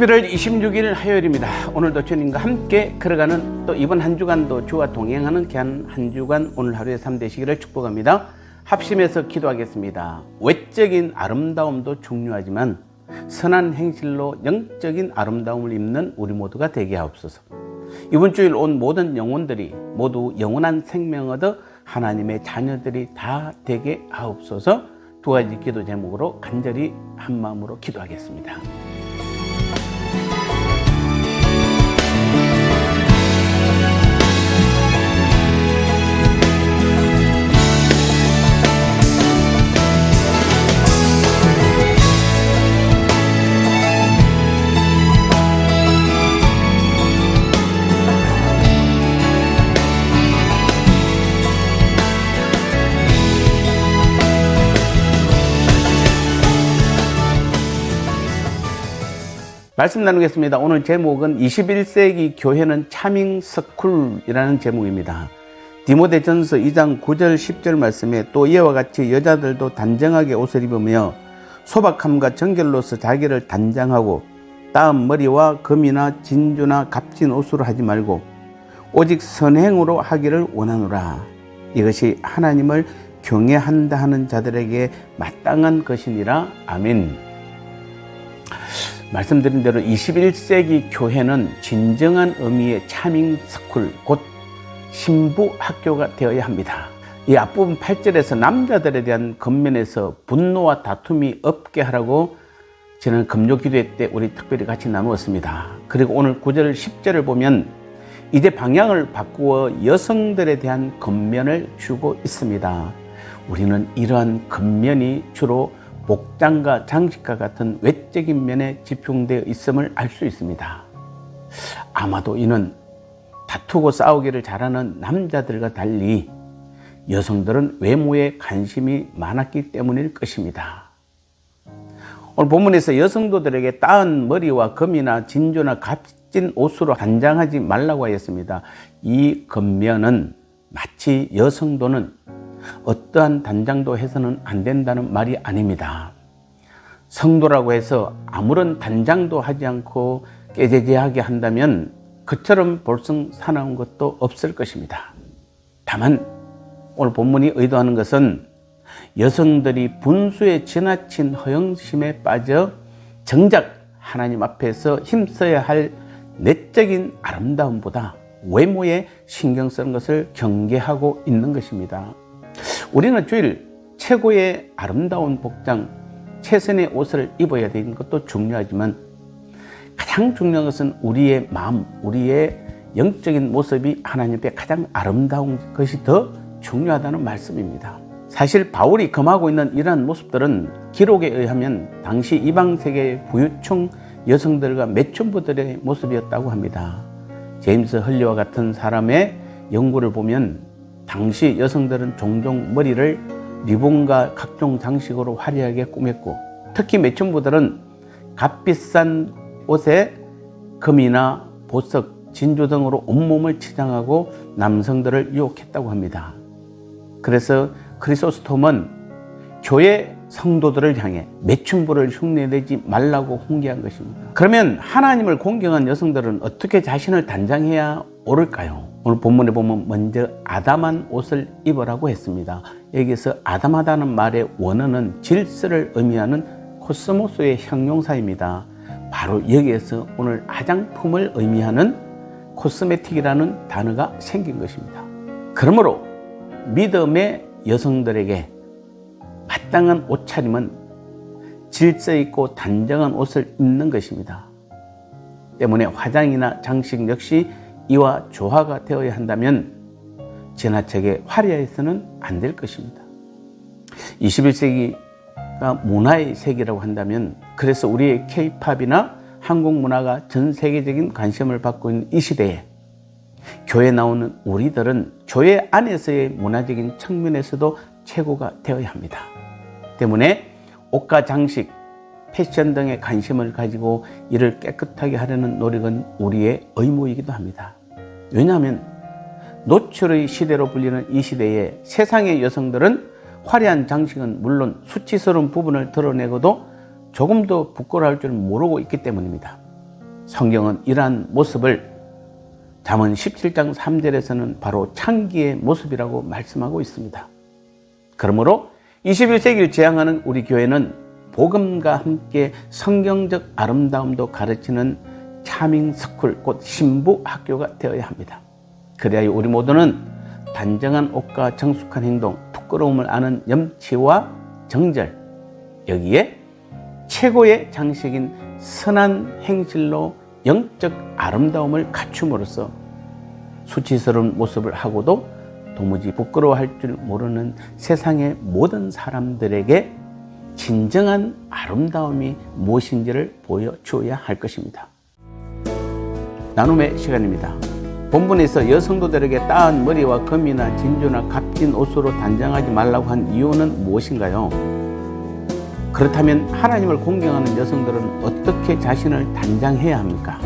11월 26일 화요일입니다. 오늘도 주님과 함께 걸어가는 또 이번 한 주간도 주와 동행하는 귀한 한 주간 오늘 하루의 삶 되시기를 축복합니다. 합심해서 기도하겠습니다. 외적인 아름다움도 중요하지만 선한 행실로 영적인 아름다움을 입는 우리 모두가 되게 하옵소서. 이번 주일 온 모든 영혼들이 모두 영원한 생명 얻어 하나님의 자녀들이 다 되게 하옵소서. 두 가지 기도 제목으로 간절히 한 마음으로 기도하겠습니다. 말씀 나누겠습니다. 오늘 제목은 21세기 교회는 차밍스쿨이라는 제목입니다. 디모데전서 2장 9절 10절 말씀에 또 이와 같이 여자들도 단정하게 옷을 입으며 소박함과 정결로서 자기를 단장하고 따은 머리와 금이나 진주나 값진 옷으로 하지 말고 오직 선행으로 하기를 원하노라. 이것이 하나님을 경외한다 하는 자들에게 마땅한 것이니라. 아멘. 말씀드린 대로 21세기 교회는 진정한 의미의 차밍스쿨, 곧 신부학교가 되어야 합니다. 이 앞부분 8절에서 남자들에 대한 겉면에서 분노와 다툼이 없게 하라고 저는 금요 기도회 때 우리 특별히 같이 나누었습니다. 그리고 오늘 9절 10절을 보면 이제 방향을 바꾸어 여성들에 대한 겉면을 주고 있습니다. 우리는 이러한 겉면이 주로 복장과 장식과 같은 외적인 면에 집중되어 있음을 알 수 있습니다. 아마도 이는 다투고 싸우기를 잘하는 남자들과 달리 여성들은 외모에 관심이 많았기 때문일 것입니다. 오늘 본문에서 여성도들에게 따은 머리와 금이나 진주나 값진 옷으로 단장하지 말라고 하였습니다. 이 겉면은 마치 여성도는 어떠한 단장도 해서는 안 된다는 말이 아닙니다. 성도라고 해서 아무런 단장도 하지 않고 깨재재하게 한다면 그처럼 볼썽사나운 것도 없을 것입니다. 다만 오늘 본문이 의도하는 것은 여성들이 분수에 지나친 허영심에 빠져 정작 하나님 앞에서 힘써야 할 내적인 아름다움보다 외모에 신경 쓰는 것을 경계하고 있는 것입니다. 우리는 주일 최고의 아름다운 복장, 최선의 옷을 입어야 되는 것도 중요하지만 가장 중요한 것은 우리의 마음, 우리의 영적인 모습이 하나님 앞에 가장 아름다운 것이 더 중요하다는 말씀입니다. 사실 바울이 금하고 있는 이러한 모습들은 기록에 의하면 당시 이방세계의 부유층 여성들과 매춘부들의 모습이었다고 합니다. 제임스 헐리와 같은 사람의 연구를 보면 당시 여성들은 종종 머리를 리본과 각종 장식으로 화려하게 꾸몄고 특히 매춘부들은 값비싼 옷에 금이나 보석, 진주 등으로 온몸을 치장하고 남성들을 유혹했다고 합니다. 그래서 크리소스톰은 교회 성도들을 향해 매춘부를 흉내내지 말라고 훈계한 것입니다. 그러면 하나님을 공경한 여성들은 어떻게 자신을 단장해야 옳을까요? 오늘 본문에 보면 먼저 아담한 옷을 입으라고 했습니다. 여기서 아담하다는 말의 원어는 질서를 의미하는 코스모스의 형용사입니다. 바로 여기에서 오늘 화장품을 의미하는 코스메틱이라는 단어가 생긴 것입니다. 그러므로 믿음의 여성들에게 마땅한 옷차림은 질서 있고 단정한 옷을 입는 것입니다. 때문에 화장이나 장식 역시 이와 조화가 되어야 한다면 지나치게 화려해서는 안 될 것입니다. 21세기가 문화의 세계라고 한다면 그래서 우리의 K-팝이나 한국 문화가 전 세계적인 관심을 받고 있는 이 시대에 교회에 나오는 우리들은 교회 안에서의 문화적인 측면에서도 최고가 되어야 합니다. 때문에 옷과 장식, 패션 등에 관심을 가지고 이를 깨끗하게 하려는 노력은 우리의 의무이기도 합니다. 왜냐하면 노출의 시대로 불리는 이 시대에 세상의 여성들은 화려한 장식은 물론 수치스러운 부분을 드러내고도 조금도 부끄러워할 줄 모르고 있기 때문입니다. 성경은 이러한 모습을 잠언 17장 3절에서는 바로 창기의 모습이라고 말씀하고 있습니다. 그러므로 21세기를 지향하는 우리 교회는 복음과 함께 성경적 아름다움도 가르치는 차밍스쿨, 곧 신부학교가 되어야 합니다. 그래야 우리 모두는 단정한 옷과 정숙한 행동, 부끄러움을 아는 염치와 정절, 여기에 최고의 장식인 선한 행실로 영적 아름다움을 갖춤으로써 수치스러운 모습을 하고도 도무지 부끄러워할 줄 모르는 세상의 모든 사람들에게 진정한 아름다움이 무엇인지를 보여주어야 할 것입니다. 나눔의 시간입니다. 본문에서 여성도들에게 따은 머리와 금이나 진주나 값진 옷으로 단장하지 말라고 한 이유는 무엇인가요? 그렇다면 하나님을 공경하는 여성들은 어떻게 자신을 단장해야 합니까?